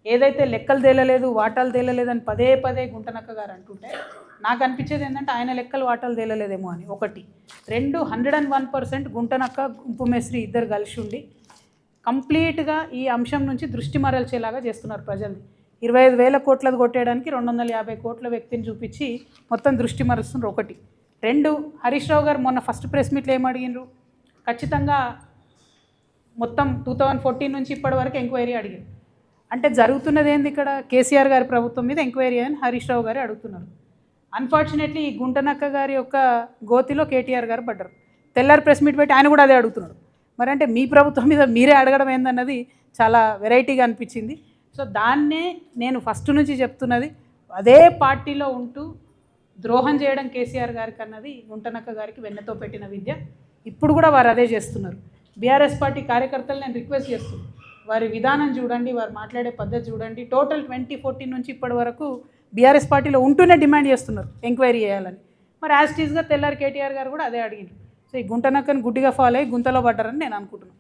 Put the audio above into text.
ఏదైతే లెక్కలు తేలలేదు వాటాలు తేలలేదని పదే పదే గుంటనక్క గారు అంటుంటే నాకు అనిపించేది ఏంటంటే ఆయన లెక్కలు వాటాలు తేలలేదేమో అని. ఒకటి. రెండు, 101% గుంటనక్క గుంపుమేశ్రీ ఇద్దరు కలిసి ఉండి కంప్లీట్గా ఈ అంశం నుంచి దృష్టి మరల్చేలాగా చేస్తున్నారు ప్రజల్ని. 25,000 కోట్లది కొట్టేయడానికి 250 కోట్ల వ్యక్తిని చూపించి మొత్తం దృష్టి మరుస్తున్నారు. ఒకటి. రెండు, హరీష్ రావు గారు మొన్న ఫస్ట్ ప్రెస్ మీట్లో ఏం అడిగినారు? ఖచ్చితంగా మొత్తం 2014 నుంచి ఇప్పటి వరకు ఎంక్వైరీ అడిగారు. అంటే జరుగుతున్నది ఏంది ఇక్కడ? కేసీఆర్ గారి ప్రభుత్వం మీద ఎంక్వైరీ అని హరీష్ రావు గారు అడుగుతున్నారు. అన్ఫార్చునేట్లీ ఈ గుంటనక్క గారి యొక్క గోతిలో కేటీఆర్ గారు పడ్డారు. తెల్లారి ప్రెస్ మీట్ పెట్టి ఆయన కూడా అదే అడుగుతున్నాడు. మరి అంటే మీ ప్రభుత్వం మీద మీరే అడగడం ఏందన్నది చాలా వెరైటీగా అనిపించింది. సో దాన్నే నేను ఫస్ట్ నుంచి చెప్తున్నది, అదే పార్టీలో ఉంటూ ద్రోహం చేయడం కేసీఆర్ గారికి అన్నది గుంటనక్క గారికి వెన్నతో పెట్టిన విద్య. ఇప్పుడు కూడా వారు అదే చేస్తున్నారు. బీఆర్ఎస్ పార్టీ కార్యకర్తలు నేను రిక్వెస్ట్ చేస్తున్నాను, వారి విధానం చూడండి, వారు మాట్లాడే పద్ధతి చూడండి. టోటల్ 2014 నుంచి ఇప్పటి వరకు బీఆర్ఎస్ పార్టీలో ఉంటూనే డిమాండ్ చేస్తున్నారు ఎంక్వైరీ చేయాలని. మరి యాజ్ టీజ్గా తెల్లారి కేటీఆర్ గారు కూడా అదే అడిగారు. సో ఈ గుంటనక్కని గుడ్డిగా ఫాలో అయ్యి గుంతలో పడ్డారని నేను అనుకుంటున్నాను.